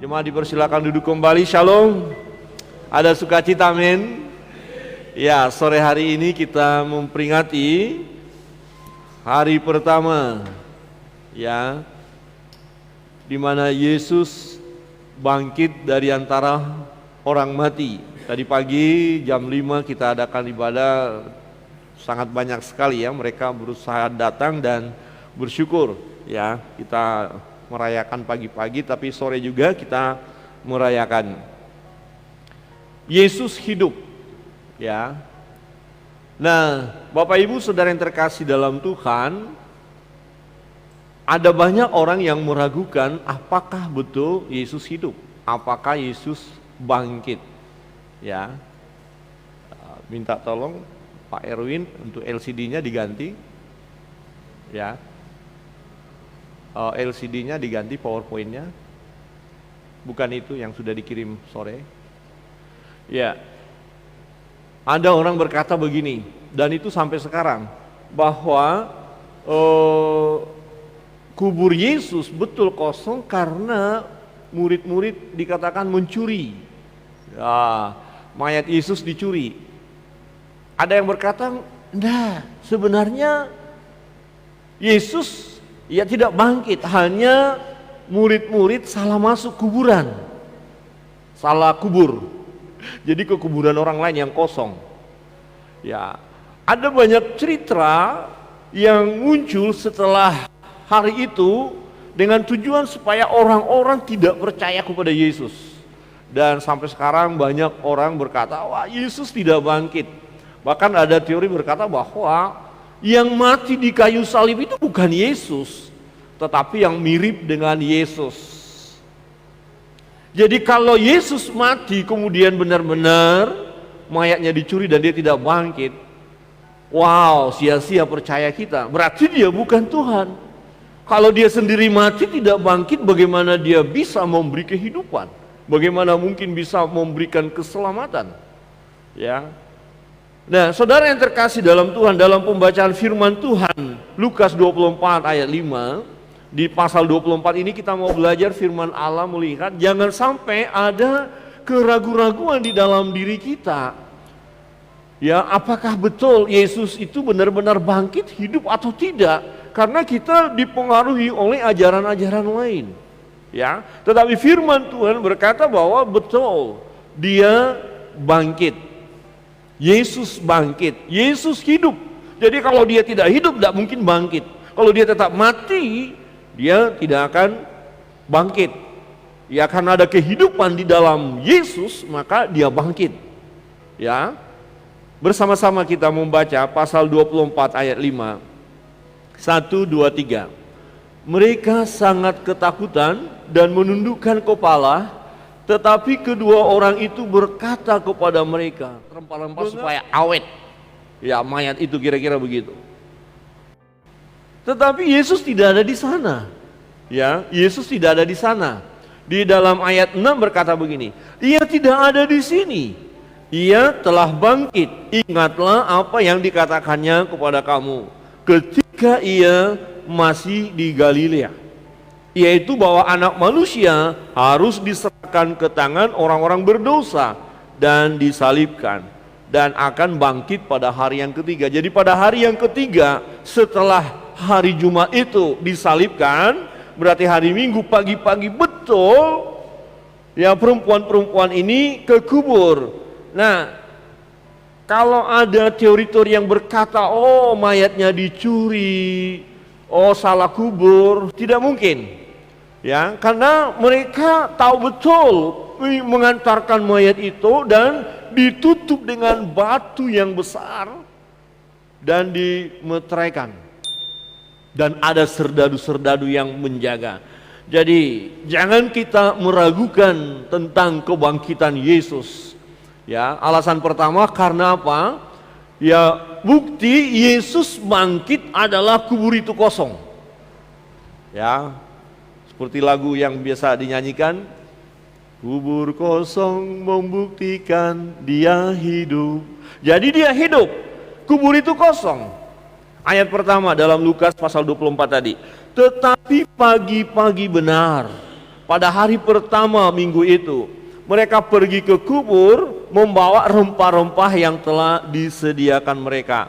Jemaat dipersilakan duduk kembali. Shalom. Ada sukacita, amin. Ya, sore hari ini kita memperingati hari pertama, ya, di mana Yesus bangkit dari antara orang mati. Tadi pagi jam 5 kita adakan ibadah, sangat banyak sekali ya, mereka berusaha datang dan bersyukur ya. Kita merayakan pagi-pagi, tapi sore juga kita merayakan Yesus hidup ya. Nah, Bapak Ibu Saudara yang terkasih dalam Tuhan, ada banyak orang yang meragukan apakah betul Yesus hidup, apakah Yesus bangkit ya. Minta tolong Pak Erwin untuk LCD-nya diganti ya. LCD-nya diganti, PowerPoint-nya bukan itu yang sudah dikirim sore ya. Ada orang berkata begini, dan itu sampai sekarang, bahwa kubur Yesus betul kosong karena murid-murid dikatakan mencuri ya, mayat Yesus dicuri. Ada yang berkata, nah sebenarnya Yesus ya tidak bangkit, hanya murid-murid salah masuk kuburan, salah kubur. Jadi ke kuburan orang lain yang kosong. Ya, ada banyak cerita yang muncul setelah hari itu dengan tujuan supaya orang-orang tidak percaya kepada Yesus. Dan sampai sekarang banyak orang berkata, wah Yesus tidak bangkit. Bahkan ada teori berkata bahwa yang mati di kayu salib itu bukan Yesus, tetapi yang mirip dengan Yesus. Jadi kalau Yesus mati kemudian benar-benar mayatnya dicuri dan dia tidak bangkit, wow, sia-sia percaya kita, berarti dia bukan Tuhan. Kalau dia sendiri mati tidak bangkit, bagaimana dia bisa memberi kehidupan? Bagaimana mungkin bisa memberikan keselamatan? Ya. Nah, saudara yang terkasih dalam Tuhan, dalam pembacaan firman Tuhan Lukas 24 ayat 5, di pasal 24 ini kita mau belajar firman Allah, melihat jangan sampai ada keraguan-raguan di dalam diri kita. Ya, apakah betul Yesus itu benar-benar bangkit hidup atau tidak? Karena kita dipengaruhi oleh ajaran-ajaran lain. Ya, tetapi firman Tuhan berkata bahwa betul dia bangkit. Yesus bangkit, Yesus hidup. Jadi kalau dia tidak hidup tidak mungkin bangkit. Kalau dia tetap mati, dia tidak akan bangkit. Ya, karena ada kehidupan di dalam Yesus, maka dia bangkit. Ya. Bersama-sama kita membaca pasal 24 ayat 5. 1, 2, 3. Mereka sangat ketakutan dan menundukkan kepala, tetapi kedua orang itu berkata kepada mereka, rempah-rempah supaya awet. Ya, mayat itu kira-kira begitu. Tetapi Yesus tidak ada di sana. Ya, Yesus tidak ada di sana. Di dalam ayat 6 berkata begini, ia tidak ada di sini. Ia telah bangkit. Ingatlah apa yang dikatakannya kepada kamu ketika ia masih di Galilea, yaitu bahwa anak manusia harus diserahkan ke tangan orang-orang berdosa dan disalibkan dan akan bangkit pada hari yang ketiga. Jadi pada hari yang ketiga setelah hari Jumat itu disalibkan, berarti hari Minggu pagi-pagi betul ya perempuan-perempuan ini ke kubur. Nah, kalau ada teori-teori yang berkata oh mayatnya dicuri, oh salah kubur, tidak mungkin ya, karena mereka tahu betul mengantarkan mayat itu dan ditutup dengan batu yang besar dan dimeteraikan. Dan ada serdadu-serdadu yang menjaga. Jadi jangan kita meragukan tentang kebangkitan Yesus. Ya, alasan pertama karena apa? Ya, bukti Yesus bangkit adalah kubur itu kosong. Ya, seperti lagu yang biasa dinyanyikan, kubur kosong membuktikan dia hidup. Jadi dia hidup, kubur itu kosong. Ayat pertama dalam Lukas pasal 24 tadi. Tetapi pagi-pagi benar pada hari pertama minggu itu, mereka pergi ke kubur membawa rempah-rempah yang telah disediakan mereka.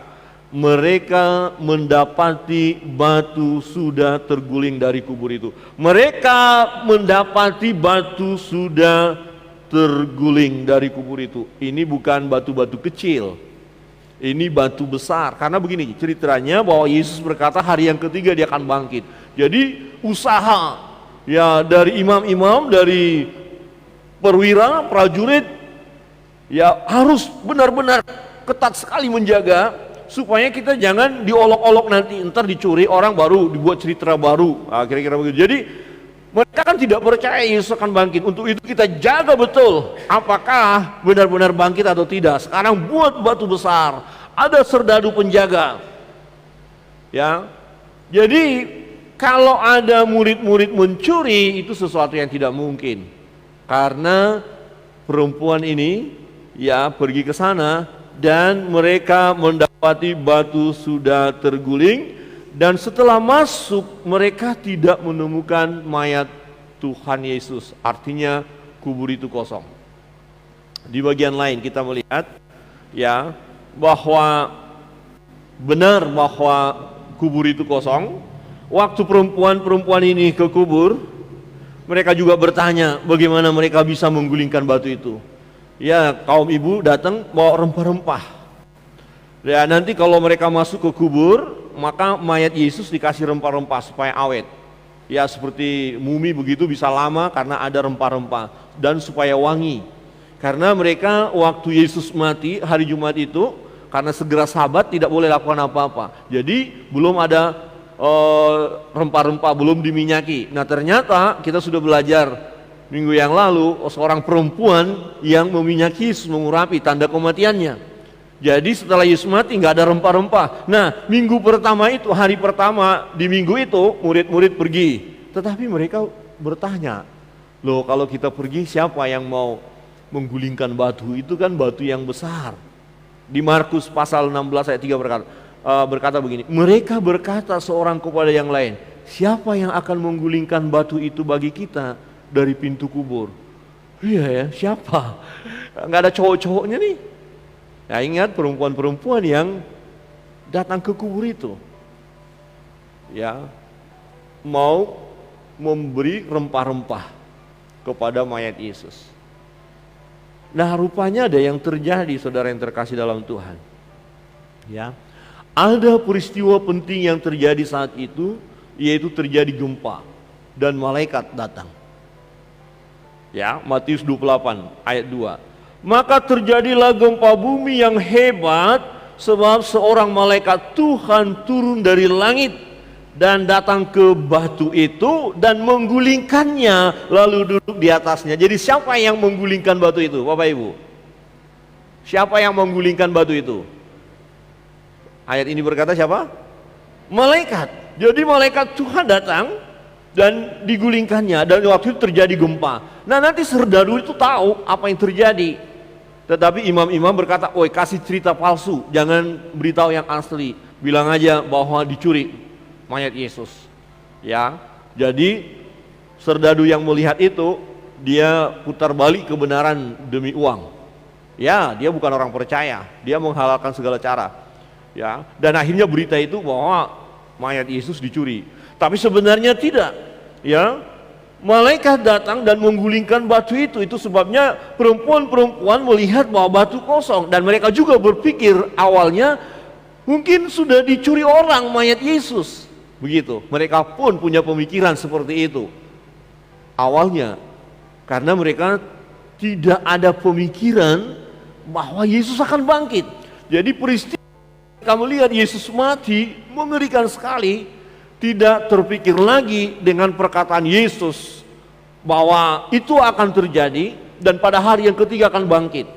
Mereka mendapati batu sudah terguling dari kubur itu. Mereka mendapati batu sudah terguling dari kubur itu. Ini bukan batu-batu kecil, ini batu besar. Karena begini ceritanya, bahwa Yesus berkata hari yang ketiga dia akan bangkit. Jadi usaha ya dari imam-imam, dari perwira, prajurit ya harus benar-benar ketat sekali menjaga supaya kita jangan diolok-olok nanti, ntar dicuri orang baru dibuat cerita baru. Kira-kira begitu. Jadi mereka kan tidak percaya Yesus akan bangkit. Untuk itu kita jaga betul apakah benar-benar bangkit atau tidak. Sekarang buat batu besar, ada serdadu penjaga. Ya. Jadi kalau ada murid-murid mencuri, itu sesuatu yang tidak mungkin. Karena perempuan ini ya pergi ke sana dan mereka mendapati batu sudah terguling, dan setelah masuk mereka tidak menemukan mayat Tuhan Yesus. Artinya kubur itu kosong. Di bagian lain kita melihat ya bahwa benar bahwa kubur itu kosong. Waktu perempuan-perempuan ini ke kubur, mereka juga bertanya bagaimana mereka bisa menggulingkan batu itu. Ya, kaum ibu datang bawa rempah-rempah. Ya, nanti kalau mereka masuk ke kubur, maka mayat Yesus dikasih rempah-rempah supaya awet. Ya, seperti mumi begitu bisa lama karena ada rempah-rempah, dan supaya wangi. Karena mereka waktu Yesus mati hari Jumat itu, karena segera Sabat tidak boleh lakukan apa-apa. Jadi belum ada rempah-rempah, belum diminyaki. Nah, ternyata kita sudah belajar minggu yang lalu seorang perempuan yang meminyaki Yesus, mengurapi tanda kematiannya. Jadi setelah Yesus mati nggak ada rempah-rempah. Nah, minggu pertama itu, hari pertama di minggu itu murid-murid pergi. Tetapi mereka bertanya, loh kalau kita pergi siapa yang mau menggulingkan batu? Itu kan batu yang besar. Di Markus pasal 16 ayat 3 berkata begini, mereka berkata seorang kepada yang lain, siapa yang akan menggulingkan batu itu bagi kita dari pintu kubur? Iya ya, siapa? Nggak ada cowok-cowoknya nih. Ya, ingat perempuan-perempuan yang datang ke kubur itu, ya mau memberi rempah-rempah kepada mayat Yesus. Nah, rupanya ada yang terjadi, saudara yang terkasih dalam Tuhan. Ya, ada peristiwa penting yang terjadi saat itu, yaitu terjadi gempa dan malaikat datang. Ya, Matius 28 ayat 2. Maka terjadilah gempa bumi yang hebat, sebab seorang malaikat Tuhan turun dari langit dan datang ke batu itu dan menggulingkannya, lalu duduk di atasnya. Jadi siapa yang menggulingkan batu itu, Bapak Ibu? Siapa yang menggulingkan batu itu? Ayat ini berkata siapa? Malaikat. Jadi malaikat Tuhan datang dan digulingkannya, dan waktu itu terjadi gempa. Nah, nanti serdadu itu tahu apa yang terjadi. Tetapi imam-imam berkata, "Oi, kasih cerita palsu, jangan beritahu yang asli. Bilang aja bahwa dicuri mayat Yesus." Ya. Jadi serdadu yang melihat itu, dia putar balik kebenaran demi uang. Ya, dia bukan orang percaya, dia menghalalkan segala cara. Ya, dan akhirnya berita itu bahwa mayat Yesus dicuri. Tapi sebenarnya tidak. Ya, malaikat datang dan menggulingkan batu itu sebabnya perempuan-perempuan melihat bahwa batu kosong, dan mereka juga berpikir awalnya mungkin sudah dicuri orang mayat Yesus. Begitu, mereka pun punya pemikiran seperti itu awalnya, karena mereka tidak ada pemikiran bahwa Yesus akan bangkit. Jadi peristiwa kamu lihat Yesus mati mengerikan sekali, tidak terpikir lagi dengan perkataan Yesus bahwa itu akan terjadi dan pada hari yang ketiga akan bangkit.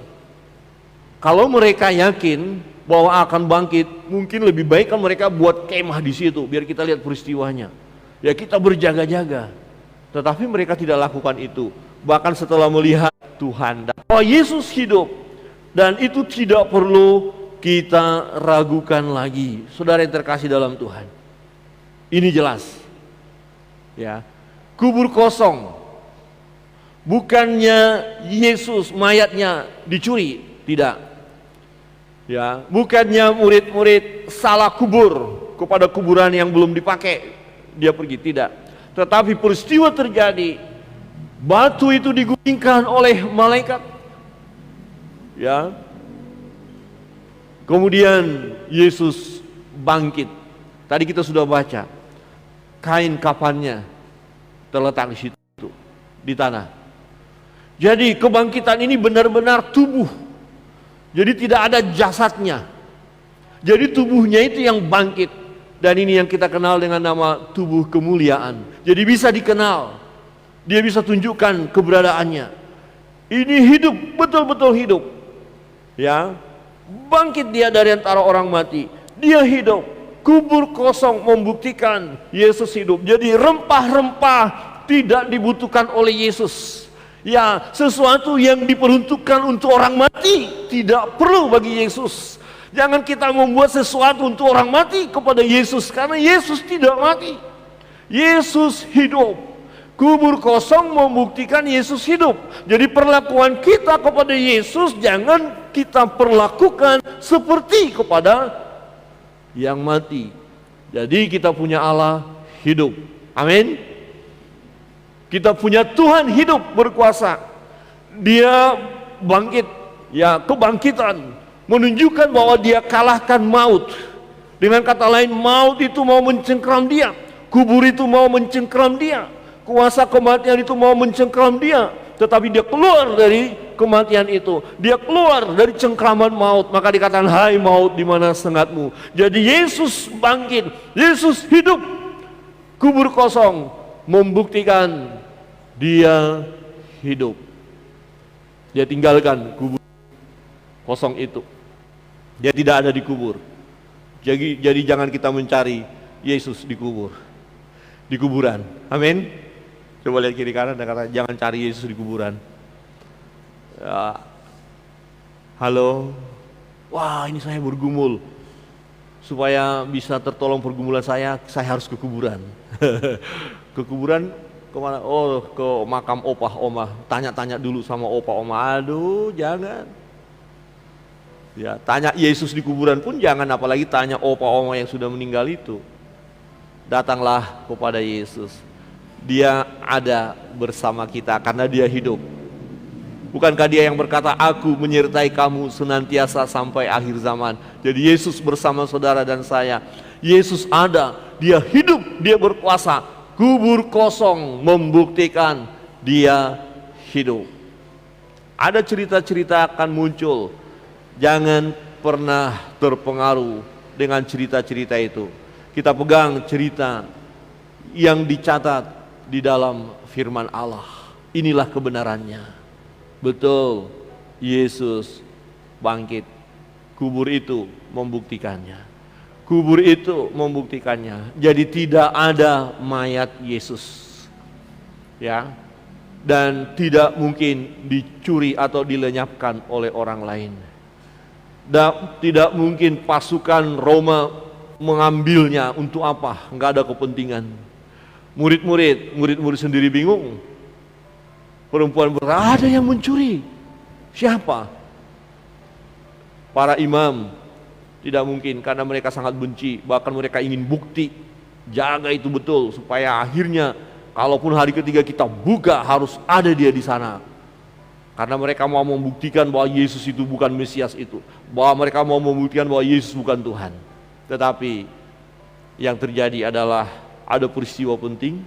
Kalau mereka yakin bahwa akan bangkit, mungkin lebih baik kan mereka buat kemah di situ biar kita lihat peristiwanya. Ya, kita berjaga-jaga. Tetapi mereka tidak lakukan itu. Bahkan setelah melihat Tuhan bahwa Yesus hidup, dan itu tidak perlu kita ragukan lagi. Saudara yang terkasih dalam Tuhan, ini jelas. Ya, kubur kosong, Bukannya Yesus mayatnya dicuri, tidak. Ya, bukannya murid-murid salah kubur kepada kuburan yang belum dipakai, dia pergi, tidak. Tetapi peristiwa terjadi, batu itu digulingkan oleh malaikat. Ya. Kemudian Yesus bangkit. Tadi kita sudah baca, kain kafannya terletak di situ, di tanah. Jadi kebangkitan ini benar-benar tubuh. Jadi tidak ada jasadnya. Jadi tubuhnya itu yang bangkit. Dan ini yang kita kenal dengan nama tubuh kemuliaan. Jadi bisa dikenal. Dia bisa tunjukkan keberadaannya. Ini hidup, betul-betul hidup. Ya, bangkit dia dari antara orang mati. Dia hidup. Kubur kosong membuktikan Yesus hidup. Jadi rempah-rempah tidak dibutuhkan oleh Yesus. Ya, sesuatu yang diperuntukkan untuk orang mati tidak perlu bagi Yesus. Jangan kita membuat sesuatu untuk orang mati kepada Yesus, karena Yesus tidak mati. Yesus hidup. Kubur kosong membuktikan Yesus hidup. Jadi perlakuan kita kepada Yesus jangan kita perlakukan seperti kepada yang mati. Jadi kita punya Allah hidup. Amin. Kita punya Tuhan hidup berkuasa. Dia bangkit. Ya, kebangkitan menunjukkan bahwa dia kalahkan maut. Dengan kata lain, maut itu mau mencengkram dia. Kubur itu mau mencengkram dia. Kuasa kematian itu mau mencengkram dia. Tetapi dia keluar dari kematian itu. Dia keluar dari cengkraman maut. Maka dikatakan, hai maut, di mana sengatmu? Jadi Yesus bangkit. Yesus hidup. Kubur kosong membuktikan dia hidup. Dia tinggalkan kubur kosong itu. Dia tidak ada di kubur. Jadi jangan kita mencari Yesus di kubur, di kuburan. Amin. Coba lihat kiri kanan dan kata, jangan cari Yesus di kuburan. Ya. Halo. Wah, ini saya bergumul. Supaya bisa tertolong pergumulan saya harus ke kuburan. Ke kuburan kemana? Oh, ke makam opah oma. Tanya-tanya dulu sama opah oma. Aduh, jangan. Ya, tanya Yesus di kuburan pun jangan, apalagi tanya opah oma yang sudah meninggal itu. Datanglah kepada Yesus. Dia ada bersama kita karena dia hidup. Bukankah dia yang berkata, aku menyertai kamu senantiasa sampai akhir zaman. Jadi Yesus bersama saudara dan saya. Yesus ada, dia hidup, dia berkuasa. Kubur kosong membuktikan dia hidup. Ada cerita-cerita akan muncul. Jangan pernah terpengaruh dengan cerita-cerita itu. Kita pegang cerita yang dicatat di dalam firman Allah. Inilah kebenarannya. Betul, Yesus bangkit. Kubur itu membuktikannya. Kubur itu membuktikannya. Jadi tidak ada mayat Yesus. Ya. Dan tidak mungkin dicuri atau dilenyapkan oleh orang lain. Tidak mungkin pasukan Roma mengambilnya. Untuk apa? Enggak ada kepentingan. Murid-murid sendiri bingung. Perempuan berkata, ada yang mencuri. Siapa? Para imam. Tidak mungkin, karena mereka sangat benci. Bahkan mereka ingin bukti. Jaga itu betul, supaya akhirnya kalaupun hari ketiga kita buka, harus ada dia di sana. Karena mereka mau membuktikan bahwa Yesus itu bukan Mesias itu. Bahwa mereka mau membuktikan bahwa Yesus bukan Tuhan. Tetapi yang terjadi adalah ada peristiwa penting.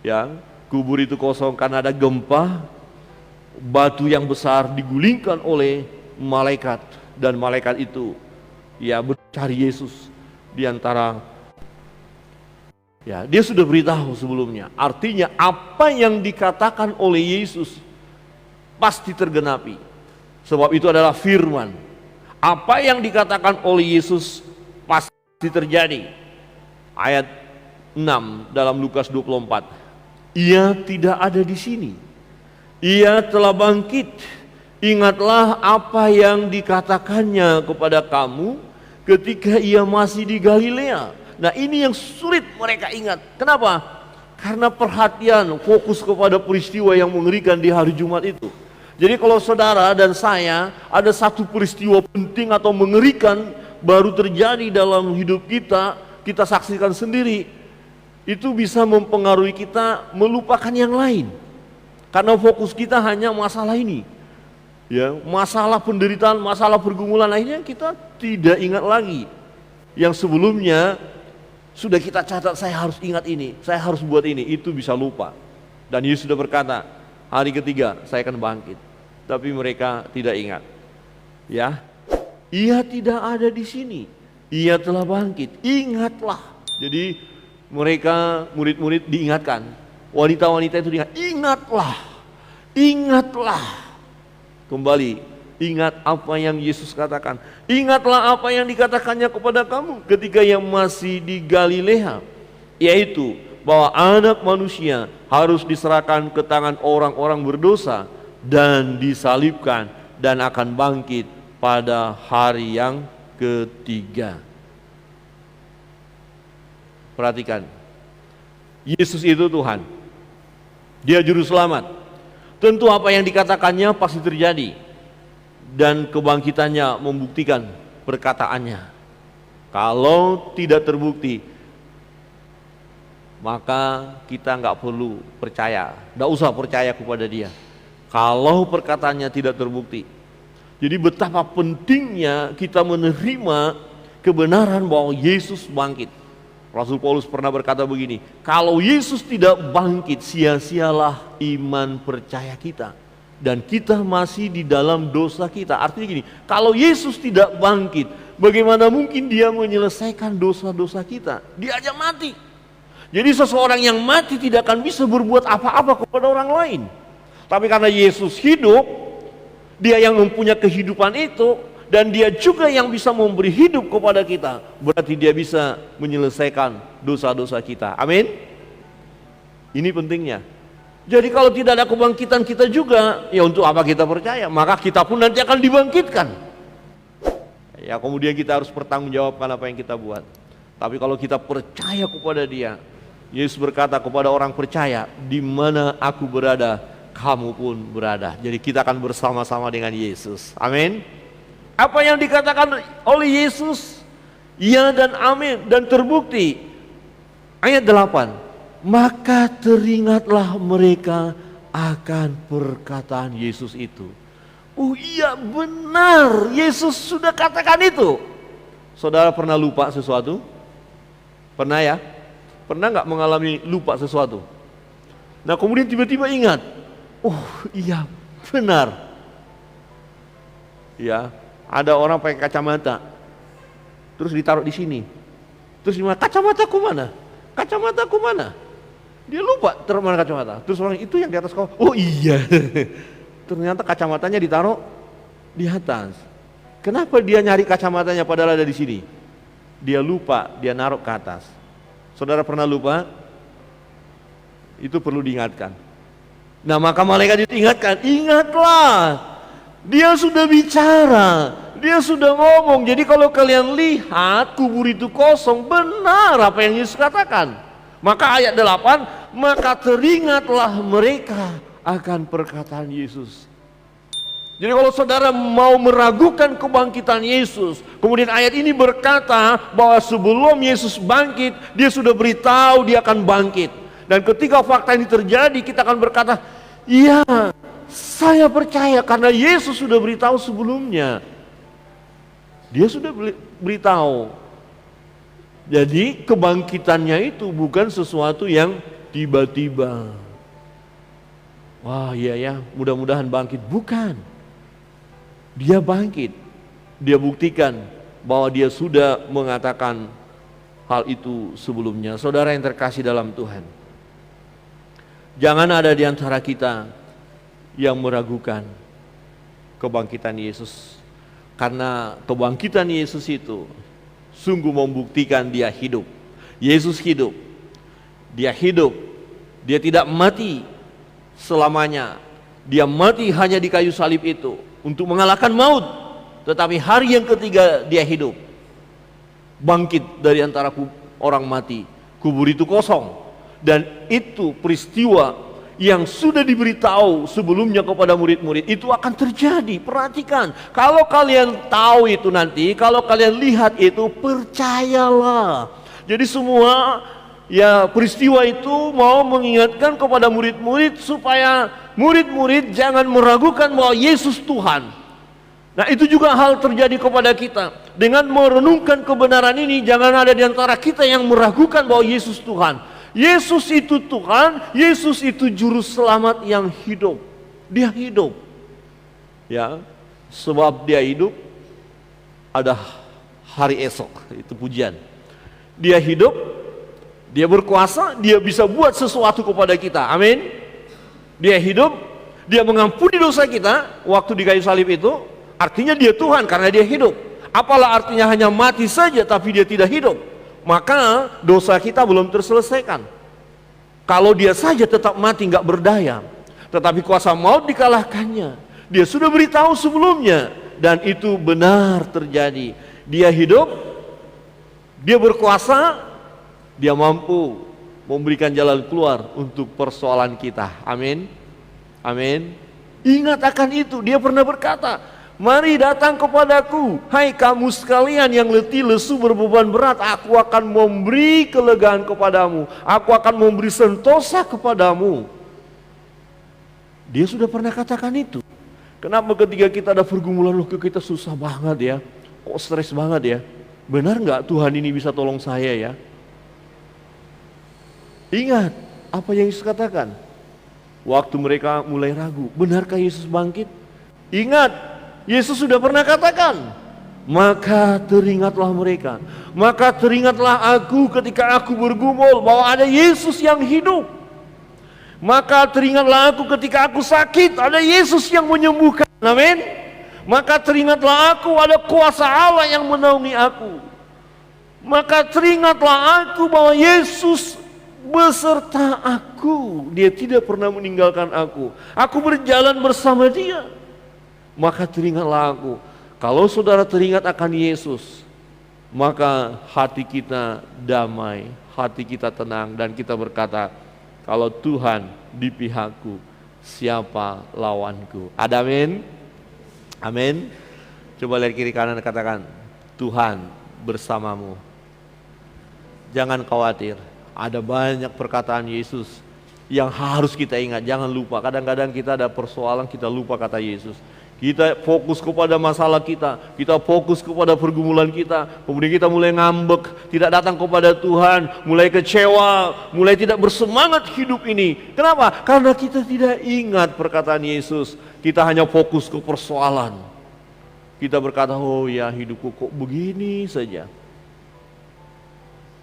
Ya, kubur itu kosong karena ada gempa. Batu yang besar digulingkan oleh malaikat. Dan malaikat itu ya mencari Yesus di antara. Ya, dia sudah beritahu sebelumnya. Artinya apa yang dikatakan oleh Yesus pasti tergenapi. Sebab itu adalah firman. Apa yang dikatakan oleh Yesus pasti terjadi. Ayat 6 dalam Lukas 24. Ia tidak ada di sini. Ia telah bangkit. Ingatlah apa yang dikatakannya kepada kamu ketika ia masih di Galilea. Nah, ini yang sulit mereka ingat. Kenapa? Karena perhatian, fokus kepada peristiwa yang mengerikan di hari Jumat itu. Jadi kalau saudara dan saya ada satu peristiwa penting atau mengerikan baru terjadi dalam hidup kita, kita saksikan sendiri, itu bisa mempengaruhi kita melupakan yang lain. Karena fokus kita hanya masalah ini. Ya, masalah penderitaan, masalah pergumulan, akhirnya kita tidak ingat lagi yang sebelumnya sudah kita catat, saya harus ingat ini, saya harus buat ini, itu bisa lupa. Dan Yesus sudah berkata, hari ketiga saya akan bangkit. Tapi mereka tidak ingat. Ya, ia tidak ada di sini, ia telah bangkit, ingatlah. Jadi mereka, murid-murid diingatkan, wanita-wanita itu diingat, ingatlah, ingatlah. Kembali, ingat apa yang Yesus katakan. Ingatlah apa yang dikatakannya kepada kamu ketika yang masih di Galilea, yaitu bahwa anak manusia harus diserahkan ke tangan orang-orang berdosa dan disalibkan dan akan bangkit pada hari yang ketiga. Perhatikan, Yesus itu Tuhan, Dia juru selamat. Tentu apa yang dikatakannya pasti terjadi, dan kebangkitannya membuktikan perkataannya. Kalau tidak terbukti, maka kita nggak perlu percaya, nggak usah percaya kepada Dia. Kalau perkataannya tidak terbukti. Jadi betapa pentingnya kita menerima kebenaran bahwa Yesus bangkit. Rasul Paulus pernah berkata begini, kalau Yesus tidak bangkit, sia-sialah iman percaya kita, dan kita masih di dalam dosa kita. Artinya gini, kalau Yesus tidak bangkit, bagaimana mungkin Dia menyelesaikan dosa-dosa kita? Dia aja mati. Jadi seseorang yang mati tidak akan bisa berbuat apa-apa kepada orang lain. Tapi karena Yesus hidup, Dia yang mempunyai kehidupan itu, dan Dia juga yang bisa memberi hidup kepada kita, berarti Dia bisa menyelesaikan dosa-dosa kita. Amin. Ini pentingnya. Jadi kalau tidak ada kebangkitan kita juga, ya untuk apa kita percaya? Maka kita pun nanti akan dibangkitkan. Ya, kemudian kita harus bertanggungjawabkan apa yang kita buat. Tapi kalau kita percaya kepada Dia, Yesus berkata kepada orang percaya, di mana aku berada, kamu pun berada. Jadi kita akan bersama-sama dengan Yesus. Amin. Apa yang dikatakan oleh Yesus, ya dan amin, dan terbukti. Ayat 8, maka teringatlah mereka akan perkataan Yesus itu. Oh iya, benar, Yesus sudah katakan itu. Saudara pernah lupa sesuatu? Pernah ya? Pernah nggak mengalami lupa sesuatu? Nah kemudian tiba-tiba ingat, oh iya benar. Ya, ada orang pakai kacamata, terus ditaruh di sini. Terus dimana? Kacamataku mana? Kacamataku mana? Dia lupa taruh mana kacamata. Terus orang itu yang di atas kau. Oh iya, ternyata kacamatanya ditaruh di atas. Kenapa dia nyari kacamatanya padahal ada di sini? Dia lupa, dia naruh ke atas. Saudara pernah lupa? Itu perlu diingatkan. Nah maka malaikat itu ingatkan, ingatlah. Dia sudah bicara, Dia sudah ngomong. Jadi kalau kalian lihat kubur itu kosong, benar apa yang Yesus katakan. Maka ayat 8, maka teringatlah mereka akan perkataan Yesus. Jadi kalau saudara mau meragukan kebangkitan Yesus, kemudian ayat ini berkata bahwa sebelum Yesus bangkit, Dia sudah beritahu Dia akan bangkit. Dan ketika fakta ini terjadi, kita akan berkata, iya, saya percaya karena Yesus sudah beritahu sebelumnya. Dia sudah beritahu. Jadi kebangkitannya itu bukan sesuatu yang tiba-tiba. Wah iya ya, mudah-mudahan bangkit. Bukan. Dia bangkit. Dia buktikan bahwa Dia sudah mengatakan hal itu sebelumnya. Saudara yang terkasih dalam Tuhan, jangan ada di antara kita yang meragukan kebangkitan Yesus. Karena kebangkitan Yesus itu sungguh membuktikan Dia hidup. Yesus hidup. Dia hidup. Dia tidak mati selamanya. Dia mati hanya di kayu salib itu untuk mengalahkan maut. Tetapi hari yang ketiga Dia hidup. Bangkit dari antara orang mati. Kubur itu kosong. Dan itu peristiwa yang sudah diberitahu sebelumnya kepada murid-murid, itu akan terjadi. Perhatikan, kalau kalian tahu itu nanti, kalau kalian lihat itu, percayalah. Jadi semua ya peristiwa itu mau mengingatkan kepada murid-murid supaya murid-murid jangan meragukan bahwa Yesus Tuhan. Nah, itu juga hal terjadi kepada kita. Dengan merenungkan kebenaran ini, jangan ada di antara kita yang meragukan bahwa Yesus Tuhan. Yesus itu Tuhan, Yesus itu juru selamat yang hidup. Dia hidup. Ya, sebab dia hidup, ada hari esok, itu pujian. Dia hidup, dia berkuasa, dia bisa buat sesuatu kepada kita. Amin. Dia hidup, dia mengampuni dosa kita waktu di kayu salib itu. Artinya dia Tuhan karena dia hidup. Apalah artinya hanya mati saja tapi dia tidak hidup, maka dosa kita belum terselesaikan. Kalau dia saja tetap mati nggak berdaya, tetapi kuasa maut dikalahkannya. Dia sudah beritahu sebelumnya dan itu benar terjadi. Dia hidup, dia berkuasa, dia mampu memberikan jalan keluar untuk persoalan kita. Amin. Amin. Ingat akan itu, dia pernah berkata, mari datang kepadaku, hai kamu sekalian yang letih lesu berbeban berat, aku akan memberi kelegaan kepadamu, aku akan memberi sentosa kepadamu. Dia sudah pernah katakan itu. Kenapa ketika kita ada pergumulan, loh kita susah banget ya, kok stres banget ya? Benar nggak Tuhan ini bisa tolong saya ya? Ingat apa yang Yesus katakan. Waktu mereka mulai ragu, benarkah Yesus bangkit? Ingat, Yesus sudah pernah katakan, maka teringatlah mereka, maka teringatlah aku ketika aku bergumul bahwa ada Yesus yang hidup. Maka teringatlah aku ketika aku sakit, ada Yesus yang menyembuhkan. Amin. Maka teringatlah aku, ada kuasa Allah yang menaungi aku. Maka teringatlah aku bahwa Yesus beserta aku, dia tidak pernah meninggalkan aku. Aku berjalan bersama dia. Maka teringatlah aku. Kalau saudara teringat akan Yesus, maka hati kita damai, hati kita tenang, dan kita berkata, kalau Tuhan di pihakku, siapa lawanku? Ada amin? Amin. Coba lihat kiri kanan, katakan, Tuhan bersamamu. Jangan khawatir. Ada banyak perkataan Yesus yang harus kita ingat. Jangan lupa, kadang-kadang kita ada persoalan, kita lupa kata Yesus. Kita fokus kepada masalah kita fokus kepada pergumulan kita, kemudian kita mulai ngambek, tidak datang kepada Tuhan, mulai kecewa, mulai tidak bersemangat hidup ini. Kenapa? Karena kita tidak ingat perkataan Yesus. Kita hanya fokus ke persoalan. Kita berkata, oh ya hidupku kok begini saja.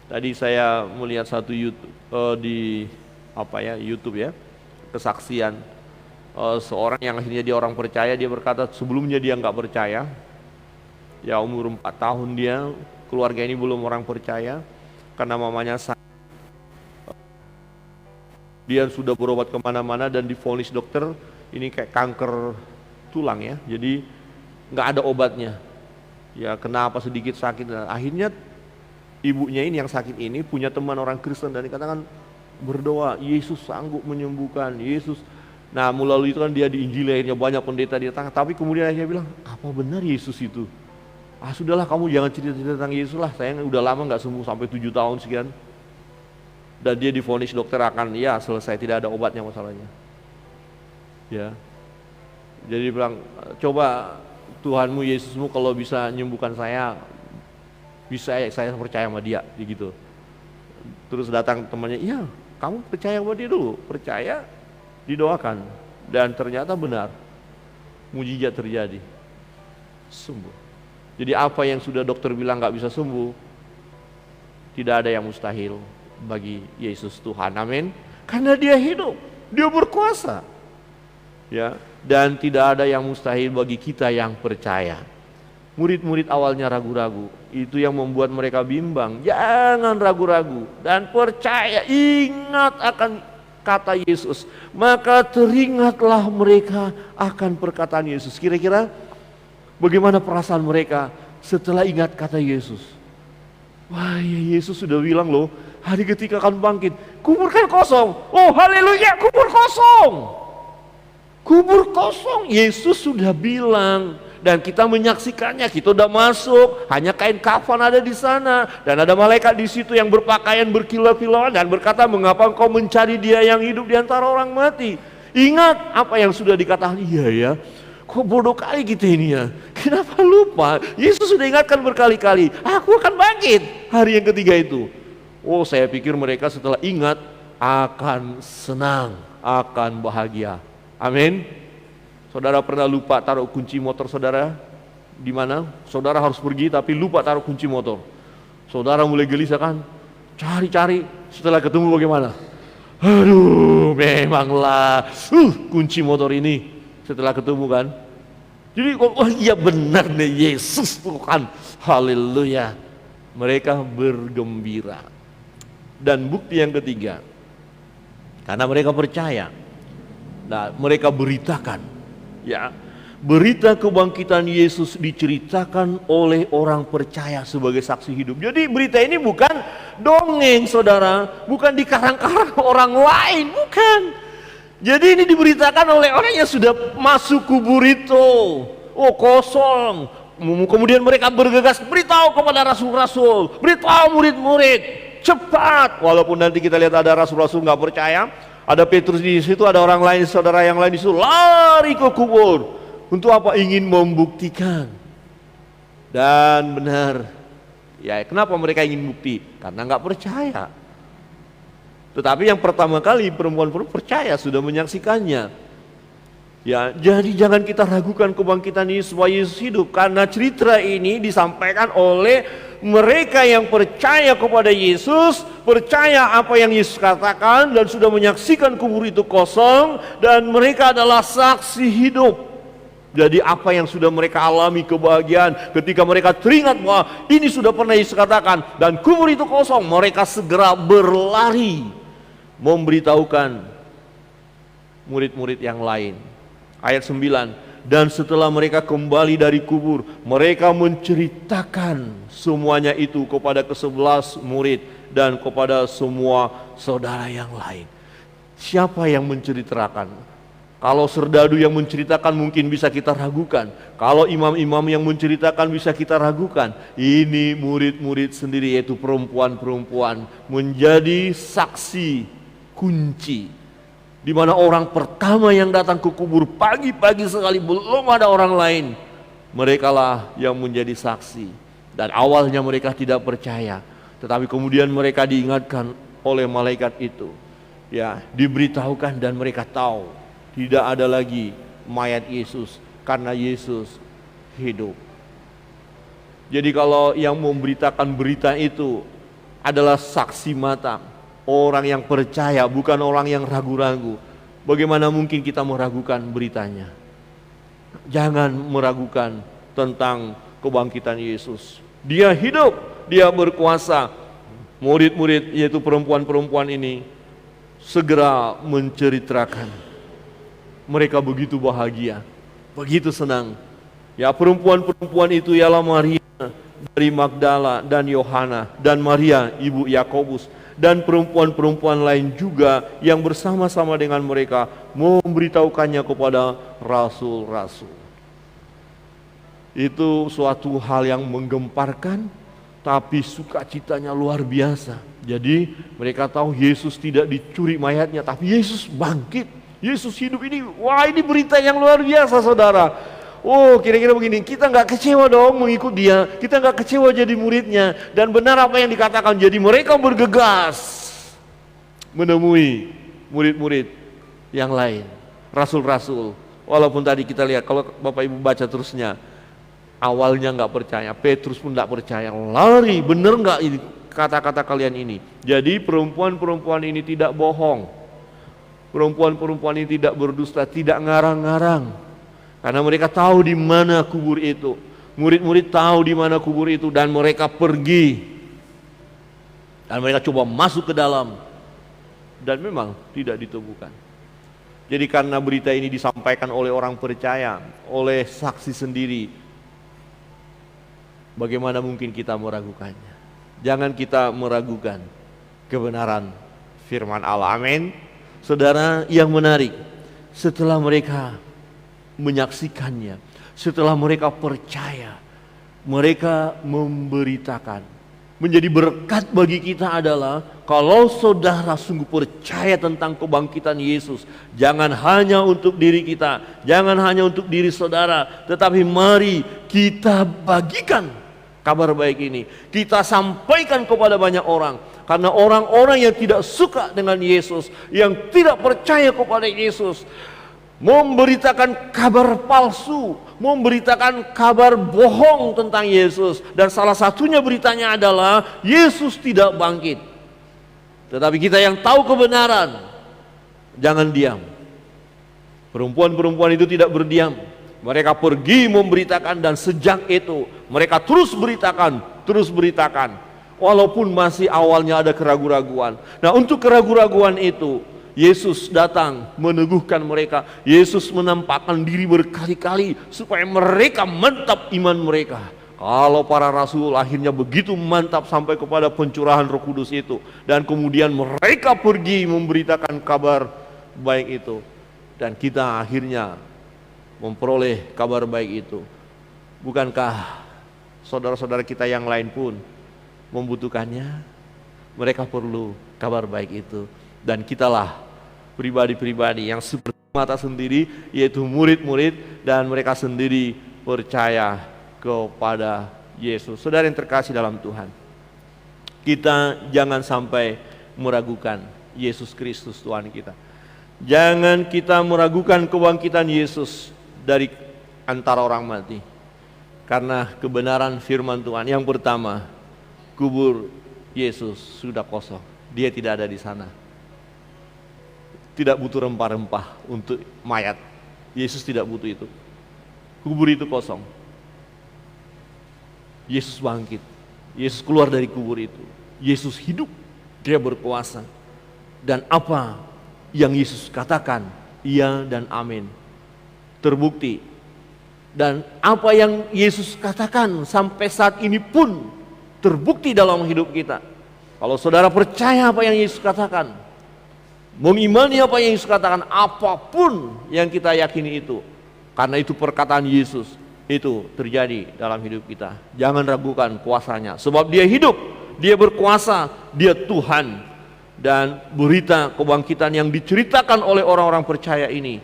Tadi saya melihat satu YouTube YouTube ya, kesaksian seorang yang akhirnya dia orang percaya. Dia berkata sebelumnya dia nggak percaya, ya umur 4 tahun dia, keluarga ini belum orang percaya karena mamanya sakit. Dia sudah berobat kemana-mana dan divonis dokter ini kayak kanker tulang ya, jadi nggak ada obatnya. Ya kenapa sedikit sakit, dan akhirnya ibunya ini yang sakit ini punya teman orang Kristen dan dikatakan berdoa, Yesus sanggup menyembuhkan, Yesus. Nah melalui itu kan dia diinjili, akhirnya banyak pendeta datang. Tapi kemudian akhirnya bilang, apa benar Yesus itu? Sudahlah kamu jangan cerita-cerita tentang Yesus lah, saya udah lama nggak sembuh sampai 7 tahun sekian. Dan dia divonis dokter akan ya selesai, tidak ada obatnya masalahnya. Ya, jadi bilang coba Tuhanmu Yesusmu kalau bisa menyembuhkan saya, bisa saya percaya sama dia, gitu. Terus datang temannya, iya kamu percaya sama dia dulu, percaya, didoakan, dan ternyata benar, mujizat terjadi, sembuh. Jadi apa yang sudah dokter bilang nggak bisa sembuh, tidak ada yang mustahil bagi Yesus Tuhan. Amin. Karena dia hidup, dia berkuasa, ya, dan tidak ada yang mustahil bagi kita yang percaya. Murid-murid awalnya ragu-ragu, itu yang membuat mereka bimbang. Jangan ragu-ragu dan percaya, ingat akan kata Yesus. Maka teringatlah mereka akan perkataan Yesus. Kira-kira bagaimana perasaan mereka setelah ingat kata Yesus? Wah ya Yesus sudah bilang loh, hari ketiga akan bangkit. Kubur kan kosong. Oh haleluya, kubur kosong. Kubur kosong, Yesus sudah bilang. Dan kita menyaksikannya, kita udah masuk, hanya kain kafan ada di sana. Dan ada malaikat di situ yang berpakaian berkilau-kilauan dan berkata, mengapa engkau mencari dia yang hidup di antara orang mati? Ingat apa yang sudah dikatakan. Iya ya, kok bodoh kali kita ini ya. Kenapa lupa? Yesus sudah ingatkan berkali-kali, aku akan bangkit hari yang ketiga itu. Oh, saya pikir mereka setelah ingat akan senang, akan bahagia. Amin. Saudara pernah lupa taruh kunci motor saudara di mana? Saudara harus pergi tapi lupa taruh kunci motor. Saudara mulai gelisah kan? Cari-cari, setelah ketemu bagaimana? Aduh, memanglah kunci motor ini setelah ketemu kan. Jadi oh iya benar nih, Yesus Tuhan. Haleluya. Mereka bergembira. Dan bukti yang ketiga, karena mereka percaya. Nah, mereka beritakan. Ya, berita kebangkitan Yesus diceritakan oleh orang percaya sebagai saksi hidup. Jadi berita ini bukan dongeng saudara, bukan dikarang-karang orang lain, bukan. Jadi ini diberitakan oleh orang yang sudah masuk kubur itu. Oh kosong. Kemudian mereka bergegas beritahu kepada rasul-rasul, beritahu murid-murid, cepat. Walaupun nanti kita lihat ada rasul-rasul nggak percaya. Ada Petrus di situ, ada orang lain, saudara yang lain di situ, lari ke kubur. Untuk apa? Ingin membuktikan. Dan benar. Ya, kenapa mereka ingin bukti? Karena nggak percaya. Tetapi yang pertama kali perempuan-perempuan percaya, sudah menyaksikannya. Ya, jadi jangan kita ragukan kebangkitan Yesus, bahwa Yesus hidup. Karena cerita ini disampaikan oleh mereka yang percaya kepada Yesus, percaya apa yang Yesus katakan dan sudah menyaksikan kubur itu kosong, dan mereka adalah saksi hidup. Jadi apa yang sudah mereka alami kebahagiaan ketika mereka teringat bahwa ini sudah pernah Yesus katakan dan kubur itu kosong, mereka segera berlari memberitahukan murid-murid yang lain. Ayat 9. Dan setelah mereka kembali dari kubur, mereka menceritakan semuanya itu kepada ke-11 murid dan kepada semua saudara yang lain. Siapa yang menceritakan? Kalau serdadu yang menceritakan mungkin bisa kita ragukan. Kalau imam-imam yang menceritakan bisa kita ragukan. Ini murid-murid sendiri, yaitu perempuan-perempuan, menjadi saksi kunci. Di mana orang pertama yang datang ke kubur pagi-pagi sekali, belum ada orang lain, merekalah yang menjadi saksi. Dan awalnya mereka tidak percaya, tetapi kemudian mereka diingatkan oleh malaikat itu, ya, diberitahukan, dan mereka tahu tidak ada lagi mayat Yesus karena Yesus hidup. Jadi kalau yang memberitakan berita itu adalah saksi mata, orang yang percaya, bukan orang yang ragu-ragu. Bagaimana mungkin kita meragukan beritanya? Jangan meragukan tentang kebangkitan Yesus. Dia hidup, dia berkuasa. Murid-murid, yaitu perempuan-perempuan ini, segera menceritakan. Mereka begitu bahagia, begitu senang. Ya, perempuan-perempuan itu ialah Maria dari Magdala dan Yohana dan Maria ibu Yakobus, dan perempuan-perempuan lain juga yang bersama-sama dengan mereka memberitahukannya kepada rasul-rasul. Itu suatu hal yang menggemparkan, tapi sukacitanya luar biasa. Jadi mereka tahu Yesus tidak dicuri mayatnya, tapi Yesus bangkit, Yesus hidup. Ini, wah, ini berita yang luar biasa saudara. Oh, kira-kira begini, kita nggak kecewa dong mengikut dia, kita nggak kecewa jadi muridnya, dan benar apa yang dikatakan. Jadi mereka bergegas menemui murid-murid yang lain, rasul-rasul. Walaupun tadi kita lihat, kalau Bapak Ibu baca terusnya, awalnya nggak percaya, Petrus pun nggak percaya, lari, bener nggak ini kata-kata kalian ini? Jadi perempuan-perempuan ini tidak bohong, perempuan-perempuan ini tidak berdusta, tidak ngarang-ngarang. Karena mereka tahu di mana kubur itu. Murid-murid tahu di mana kubur itu, dan mereka pergi. Dan mereka coba masuk ke dalam. Dan memang tidak ditemukan. Jadi karena berita ini disampaikan oleh orang percaya, oleh saksi sendiri, bagaimana mungkin kita meragukannya? Jangan kita meragukan. kebenaran firman Allah. Amin. Saudara, yang menarik, setelah mereka menyaksikannya, setelah mereka percaya, mereka memberitakan. Menjadi berkat bagi kita adalah kalau saudara sungguh percaya tentang kebangkitan Yesus, jangan hanya untuk diri kita, jangan hanya untuk diri saudara, tetapi mari kita bagikan kabar baik ini. Kita sampaikan kepada banyak orang. Karena orang-orang yang tidak suka dengan Yesus, yang tidak percaya kepada Yesus, memberitakan kabar palsu, memberitakan kabar bohong tentang Yesus. Dan salah satunya beritanya adalah Yesus tidak bangkit. Tetapi kita yang tahu kebenaran, jangan diam. Perempuan-perempuan itu tidak berdiam. Mereka pergi memberitakan, dan sejak itu mereka terus beritakan. Walaupun masih awalnya ada keraguan-raguan. Nah, untuk keraguan-raguan itu Yesus datang meneguhkan mereka. Yesus menampakkan diri berkali-kali supaya mereka mantap iman mereka. Kalau para rasul akhirnya begitu mantap sampai kepada pencurahan Roh Kudus itu, dan kemudian mereka pergi memberitakan kabar baik itu, dan kita akhirnya memperoleh kabar baik itu. Bukankah saudara-saudara kita yang lain pun membutuhkannya? Mereka perlu kabar baik itu, dan kitalah pribadi-pribadi yang seperti mata sendiri, yaitu murid-murid, dan mereka sendiri percaya kepada Yesus. Saudara yang terkasih dalam Tuhan, kita jangan sampai meragukan Yesus Kristus Tuhan kita. Jangan kita meragukan kebangkitan Yesus dari antara orang mati, karena kebenaran firman Tuhan. Yang pertama, kubur Yesus sudah kosong, dia tidak ada di sana. Tidak butuh rempah-rempah untuk mayat. Yesus tidak butuh itu. Kubur itu kosong. Yesus bangkit. Yesus keluar dari kubur itu. Yesus hidup. Dia berkuasa. Dan apa yang Yesus katakan, iya dan amin, terbukti. Dan apa yang Yesus katakan sampai saat ini pun terbukti dalam hidup kita. Kalau saudara percaya apa yang Yesus katakan, mengimani apa yang Yesus katakan, apapun yang kita yakini itu, karena itu perkataan Yesus, itu terjadi dalam hidup kita. Jangan ragukan kuasanya, sebab dia hidup, dia berkuasa, dia Tuhan. Dan berita kebangkitan yang diceritakan oleh orang-orang percaya ini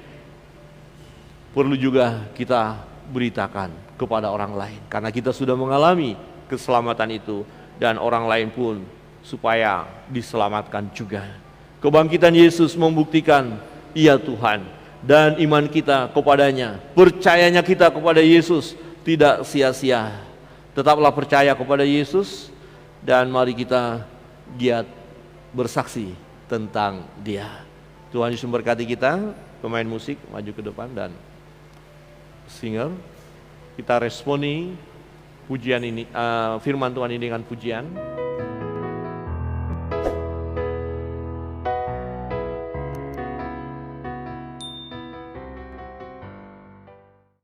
perlu juga kita beritakan kepada orang lain, karena kita sudah mengalami keselamatan itu, dan orang lain pun supaya diselamatkan juga. Kebangkitan Yesus membuktikan ia Tuhan, dan iman kita kepadanya, percayanya kita kepada Yesus tidak sia-sia. Tetaplah percaya kepada Yesus, dan mari kita giat bersaksi tentang dia. Tuhan Yesus memberkati kita. Pemain musik maju ke depan, dan singer, kita responi pujian ini, firman Tuhan ini dengan pujian.